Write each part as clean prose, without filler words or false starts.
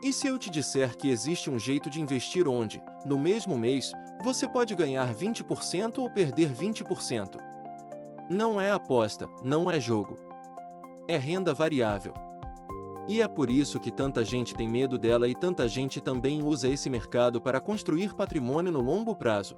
E se eu te disser que existe um jeito de investir onde, no mesmo mês, você pode ganhar 20% ou perder 20%? Não é aposta, não é jogo. É renda variável. E é por isso que tanta gente tem medo dela e tanta gente também usa esse mercado para construir patrimônio no longo prazo.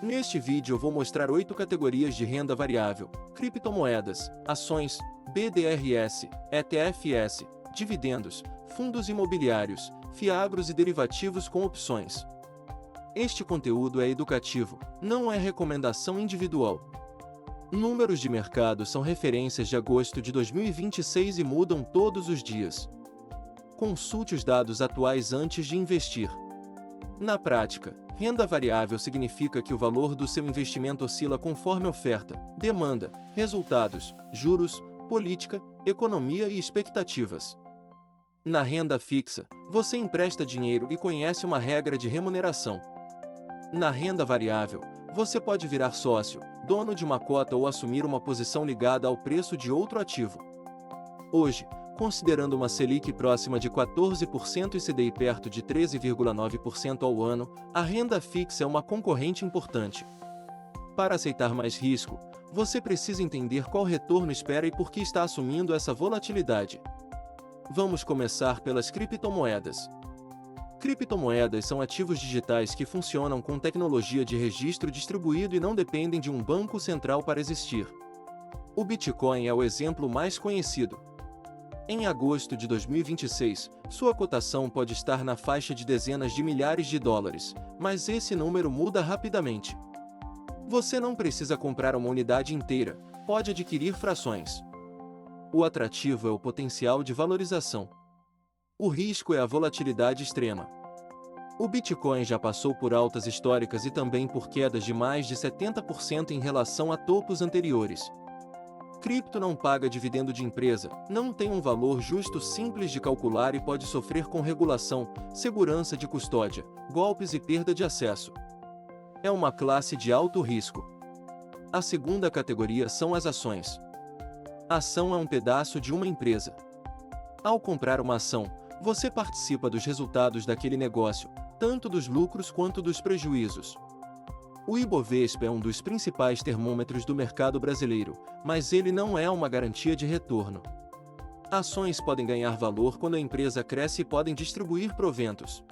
Neste vídeo eu vou mostrar 8 categorias de renda variável: criptomoedas, ações, BDRS, ETFs, dividendos, fundos imobiliários, fiagros e derivativos com opções. Este conteúdo é educativo, não é recomendação individual. Números de mercado são referências de agosto de 2026 e mudam todos os dias. Consulte os dados atuais antes de investir. Na prática, renda variável significa que o valor do seu investimento oscila conforme oferta, demanda, resultados, juros, política, economia e expectativas. Na renda fixa, você empresta dinheiro e conhece uma regra de remuneração. Na renda variável, você pode virar sócio, dono de uma cota ou assumir uma posição ligada ao preço de outro ativo. Hoje, considerando uma Selic próxima de 14% e CDI perto de 13,9% ao ano, a renda fixa é uma concorrente importante. Para aceitar mais risco, você precisa entender qual retorno espera e por que está assumindo essa volatilidade. Vamos começar pelas criptomoedas. Criptomoedas são ativos digitais que funcionam com tecnologia de registro distribuído e não dependem de um banco central para existir. O Bitcoin é o exemplo mais conhecido. Em agosto de 2026, sua cotação pode estar na faixa de dezenas de milhares de dólares, mas esse número muda rapidamente. Você não precisa comprar uma unidade inteira, pode adquirir frações. O atrativo é o potencial de valorização. O risco é a volatilidade extrema. O Bitcoin já passou por altas históricas e também por quedas de mais de 70% em relação a topos anteriores. Cripto não paga dividendo de empresa, não tem um valor justo simples de calcular e pode sofrer com regulação, segurança de custódia, golpes e perda de acesso. É uma classe de alto risco. A segunda categoria são as ações. A ação é um pedaço de uma empresa. Ao comprar uma ação, você participa dos resultados daquele negócio, tanto dos lucros quanto dos prejuízos. O Ibovespa é um dos principais termômetros do mercado brasileiro, mas ele não é uma garantia de retorno. Ações podem ganhar valor quando a empresa cresce e podem distribuir proventos.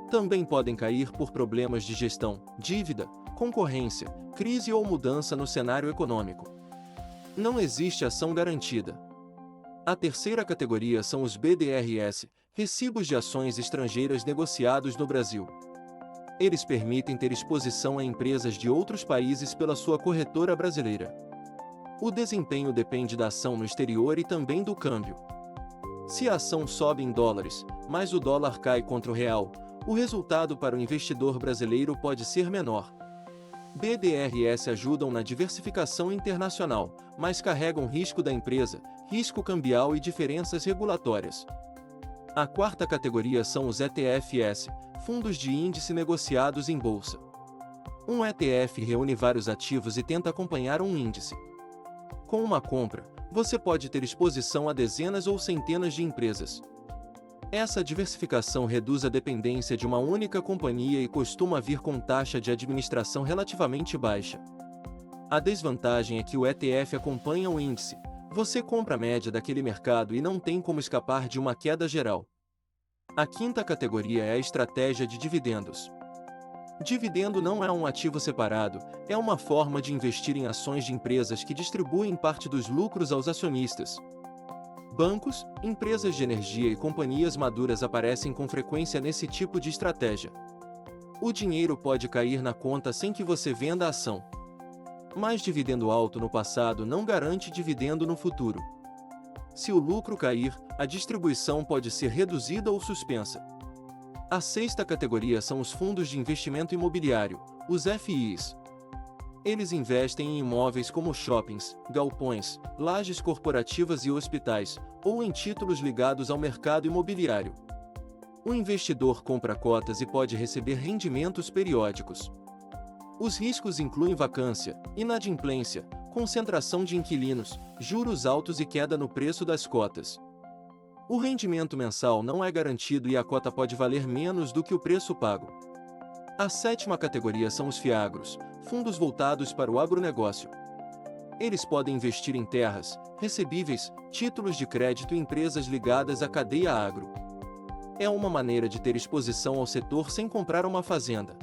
Também podem cair por problemas de gestão, dívida, concorrência, crise ou mudança no cenário econômico. Não existe ação garantida. A terceira categoria são os BDRS, recibos de ações estrangeiras negociados no Brasil. Eles permitem ter exposição a empresas de outros países pela sua corretora brasileira. O desempenho depende da ação no exterior e também do câmbio. Se a ação sobe em dólares, mas o dólar cai contra o real, o resultado para o investidor brasileiro pode ser menor. BDRS ajudam na diversificação internacional, mas carregam risco da empresa, risco cambial e diferenças regulatórias. A quarta categoria são os ETFs, fundos de índice negociados em bolsa. Um ETF reúne vários ativos e tenta acompanhar um índice. Com uma compra, você pode ter exposição a dezenas ou centenas de empresas. Essa diversificação reduz a dependência de uma única companhia e costuma vir com taxa de administração relativamente baixa. A desvantagem é que o ETF acompanha o índice. Você compra a média daquele mercado e não tem como escapar de uma queda geral. A quinta categoria é a estratégia de dividendos. Dividendo não é um ativo separado, é uma forma de investir em ações de empresas que distribuem parte dos lucros aos acionistas. Bancos, empresas de energia e companhias maduras aparecem com frequência nesse tipo de estratégia. O dinheiro pode cair na conta sem que você venda a ação. Mas dividendo alto no passado não garante dividendo no futuro. Se o lucro cair, a distribuição pode ser reduzida ou suspensa. A sexta categoria são os fundos de investimento imobiliário, os FIs. Eles investem em imóveis como shoppings, galpões, lajes corporativas e hospitais, ou em títulos ligados ao mercado imobiliário. O investidor compra cotas e pode receber rendimentos periódicos. Os riscos incluem vacância, inadimplência, concentração de inquilinos, juros altos e queda no preço das cotas. O rendimento mensal não é garantido e a cota pode valer menos do que o preço pago. A sétima categoria são os FIAGROS, fundos voltados para o agronegócio. Eles podem investir em terras, recebíveis, títulos de crédito e empresas ligadas à cadeia agro. É uma maneira de ter exposição ao setor sem comprar uma fazenda.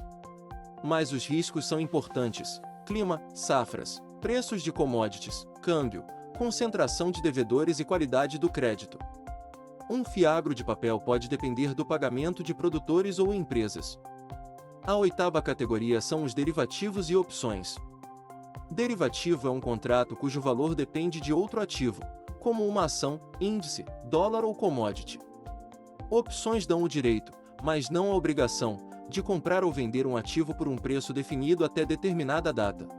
Mas os riscos são importantes: clima, safras, preços de commodities, câmbio, concentração de devedores e qualidade do crédito. Um FIAGRO de papel pode depender do pagamento de produtores ou empresas. A oitava categoria são os derivativos e opções. Derivativo é um contrato cujo valor depende de outro ativo, como uma ação, índice, dólar ou commodity. Opções dão o direito, mas não a obrigação, de comprar ou vender um ativo por um preço definido até determinada data.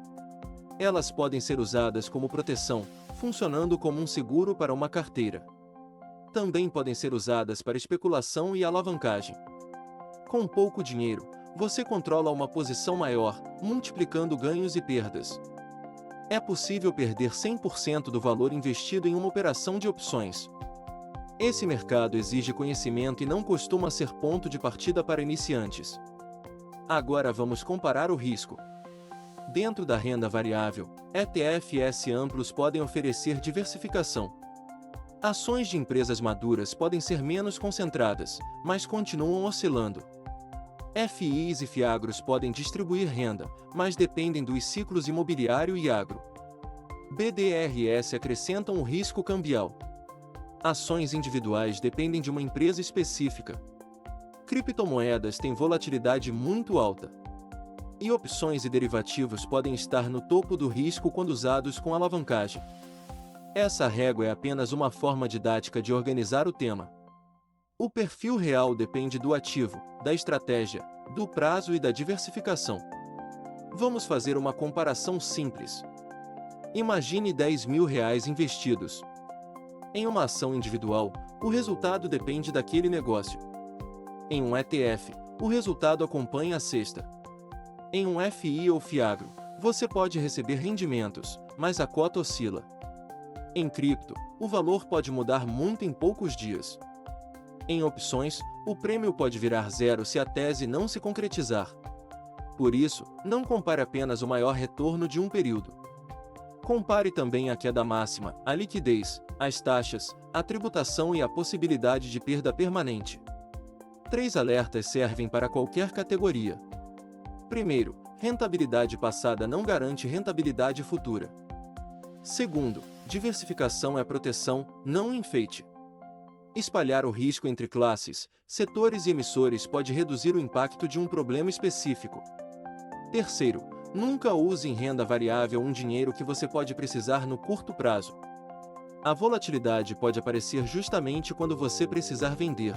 Elas podem ser usadas como proteção, funcionando como um seguro para uma carteira. Também podem ser usadas para especulação e alavancagem. Com pouco dinheiro, você controla uma posição maior, multiplicando ganhos e perdas. É possível perder 100% do valor investido em uma operação de opções. Esse mercado exige conhecimento e não costuma ser ponto de partida para iniciantes. Agora vamos comparar o risco. Dentro da renda variável, ETFs amplos podem oferecer diversificação. Ações de empresas maduras podem ser menos concentradas, mas continuam oscilando. FIs e FIAGROS podem distribuir renda, mas dependem dos ciclos imobiliário e agro. BDRs acrescentam o risco cambial. Ações individuais dependem de uma empresa específica. Criptomoedas têm volatilidade muito alta. E opções e derivativos podem estar no topo do risco quando usados com alavancagem. Essa régua é apenas uma forma didática de organizar o tema. O perfil real depende do ativo, da estratégia, do prazo e da diversificação. Vamos fazer uma comparação simples. Imagine R$ 10.000 investidos. Em uma ação individual, o resultado depende daquele negócio. Em um ETF, o resultado acompanha a cesta. Em um FI ou FIAGRO, você pode receber rendimentos, mas a cota oscila. Em cripto, o valor pode mudar muito em poucos dias. Em opções, o prêmio pode virar zero se a tese não se concretizar. Por isso, não compare apenas o maior retorno de um período. Compare também a queda máxima, a liquidez, as taxas, a tributação e a possibilidade de perda permanente. 3 alertas servem para qualquer categoria. Primeiro, rentabilidade passada não garante rentabilidade futura. Segundo, diversificação é proteção, não enfeite. Espalhar o risco entre classes, setores e emissores pode reduzir o impacto de um problema específico. Terceiro, nunca use em renda variável um dinheiro que você pode precisar no curto prazo. A volatilidade pode aparecer justamente quando você precisar vender.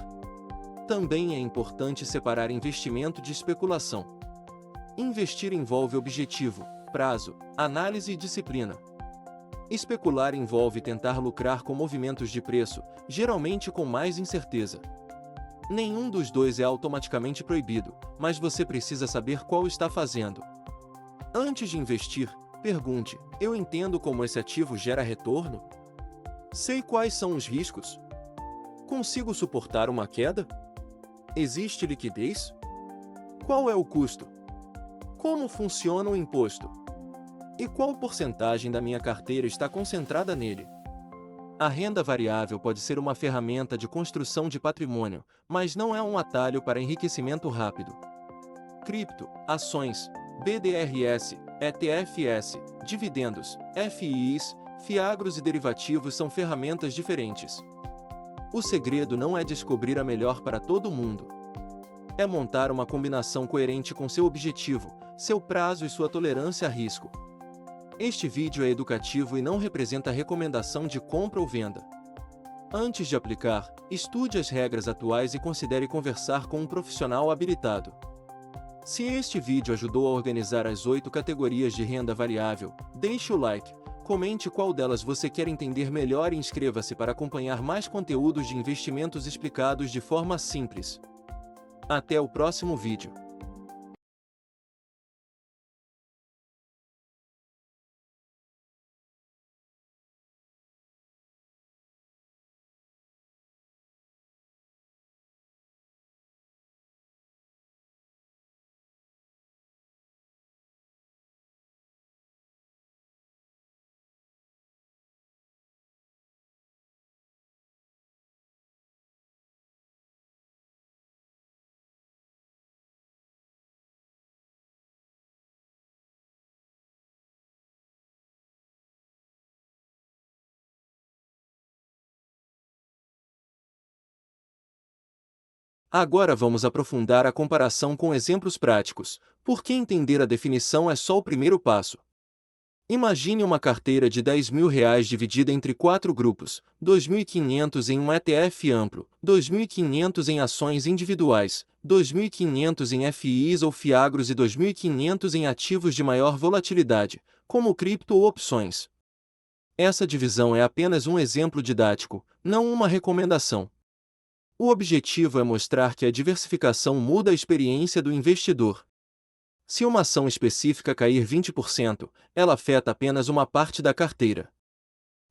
Também é importante separar investimento de especulação. Investir envolve objetivo, prazo, análise e disciplina. Especular envolve tentar lucrar com movimentos de preço, geralmente com mais incerteza. Nenhum dos dois é automaticamente proibido, mas você precisa saber qual está fazendo. Antes de investir, pergunte: eu entendo como esse ativo gera retorno? Sei quais são os riscos? Consigo suportar uma queda? Existe liquidez? Qual é o custo? Como funciona o imposto? E qual porcentagem da minha carteira está concentrada nele? A renda variável pode ser uma ferramenta de construção de patrimônio, mas não é um atalho para enriquecimento rápido. Cripto, ações, BDRs, ETFs, dividendos, FIIs, FIAGROS e derivativos são ferramentas diferentes. O segredo não é descobrir a melhor para todo mundo. É montar uma combinação coerente com seu objetivo, seu prazo e sua tolerância a risco. Este vídeo é educativo e não representa recomendação de compra ou venda. Antes de aplicar, estude as regras atuais e considere conversar com um profissional habilitado. Se este vídeo ajudou a organizar as 8 categorias de renda variável, deixe o like, comente qual delas você quer entender melhor e inscreva-se para acompanhar mais conteúdos de investimentos explicados de forma simples. Até o próximo vídeo. Agora vamos aprofundar a comparação com exemplos práticos, porque entender a definição é só o primeiro passo. Imagine uma carteira de R$ 10.000 dividida entre 4 grupos, 2.500 em um ETF amplo, 2.500 em ações individuais, 2.500 em FIIs ou FIAGROS e 2.500 em ativos de maior volatilidade, como cripto ou opções. Essa divisão é apenas um exemplo didático, não uma recomendação. O objetivo é mostrar que a diversificação muda a experiência do investidor. Se uma ação específica cair 20%, ela afeta apenas uma parte da carteira.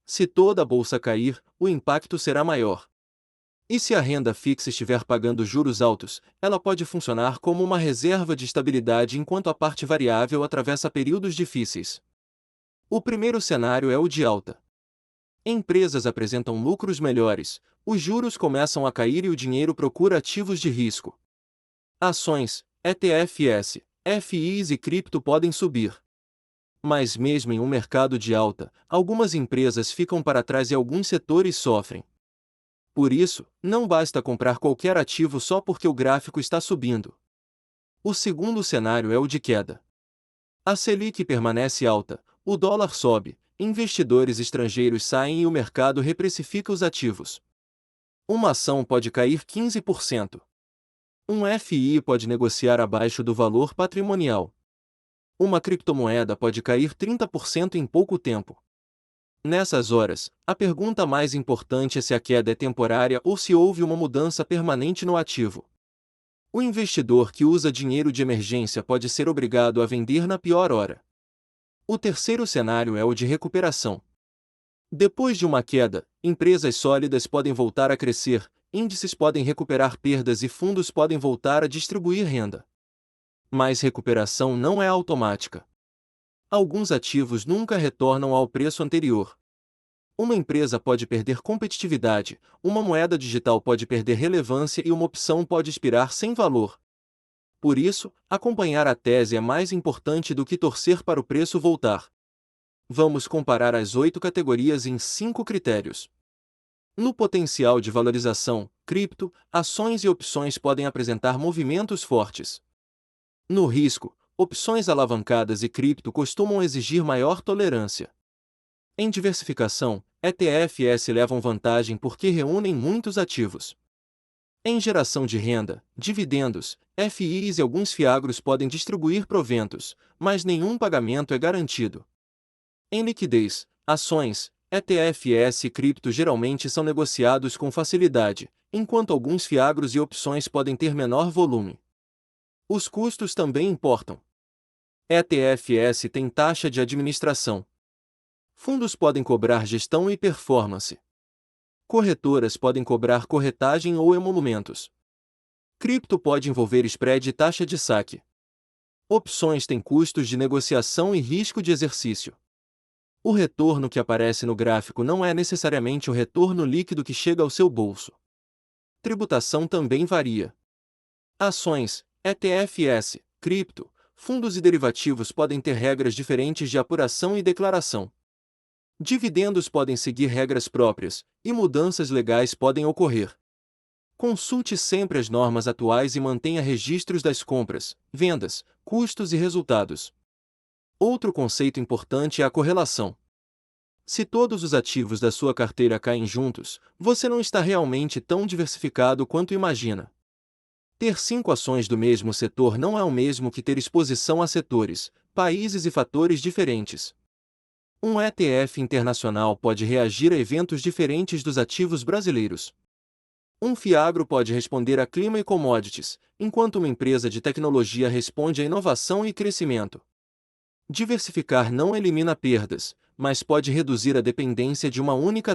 Se toda a bolsa cair, o impacto será maior. E se a renda fixa estiver pagando juros altos, ela pode funcionar como uma reserva de estabilidade enquanto a parte variável atravessa períodos difíceis. O primeiro cenário é o de alta. Empresas apresentam lucros melhores, os juros começam a cair e o dinheiro procura ativos de risco. Ações, ETFs, FIIs e cripto podem subir. Mas mesmo em um mercado de alta, algumas empresas ficam para trás e alguns setores sofrem. Por isso, não basta comprar qualquer ativo só porque o gráfico está subindo. O segundo cenário é o de queda. A Selic permanece alta, o dólar sobe, investidores estrangeiros saem e o mercado reprecifica os ativos. Uma ação pode cair 15%. Um FII pode negociar abaixo do valor patrimonial. Uma criptomoeda pode cair 30% em pouco tempo. Nessas horas, a pergunta mais importante é se a queda é temporária ou se houve uma mudança permanente no ativo. O investidor que usa dinheiro de emergência pode ser obrigado a vender na pior hora. O terceiro cenário é o de recuperação. Depois de uma queda, empresas sólidas podem voltar a crescer, índices podem recuperar perdas e fundos podem voltar a distribuir renda. Mas recuperação não é automática. Alguns ativos nunca retornam ao preço anterior. Uma empresa pode perder competitividade, uma moeda digital pode perder relevância e uma opção pode expirar sem valor. Por isso, acompanhar a tese é mais importante do que torcer para o preço voltar. Vamos comparar as 8 categorias em 5 critérios. No potencial de valorização, cripto, ações e opções podem apresentar movimentos fortes. No risco, opções alavancadas e cripto costumam exigir maior tolerância. Em diversificação, ETFs levam vantagem porque reúnem muitos ativos. Em geração de renda, dividendos, FIIs e alguns FIAGROS podem distribuir proventos, mas nenhum pagamento é garantido. Em liquidez, ações, ETFs e cripto geralmente são negociados com facilidade, enquanto alguns FIAGROS e opções podem ter menor volume. Os custos também importam. ETFs têm taxa de administração. Fundos podem cobrar gestão e performance. Corretoras podem cobrar corretagem ou emolumentos. Cripto pode envolver spread e taxa de saque. Opções têm custos de negociação e risco de exercício. O retorno que aparece no gráfico não é necessariamente o retorno líquido que chega ao seu bolso. Tributação também varia. Ações, ETFs, cripto, fundos e derivativos podem ter regras diferentes de apuração e declaração. Dividendos podem seguir regras próprias, e mudanças legais podem ocorrer. Consulte sempre as normas atuais e mantenha registros das compras, vendas, custos e resultados. Outro conceito importante é a correlação. Se todos os ativos da sua carteira caem juntos, você não está realmente tão diversificado quanto imagina. Ter 5 ações do mesmo setor não é o mesmo que ter exposição a setores, países e fatores diferentes. Um ETF internacional pode reagir a eventos diferentes dos ativos brasileiros. Um FIAGRO pode responder a clima e commodities, enquanto uma empresa de tecnologia responde a inovação e crescimento. Diversificar não elimina perdas, mas pode reduzir a dependência de uma única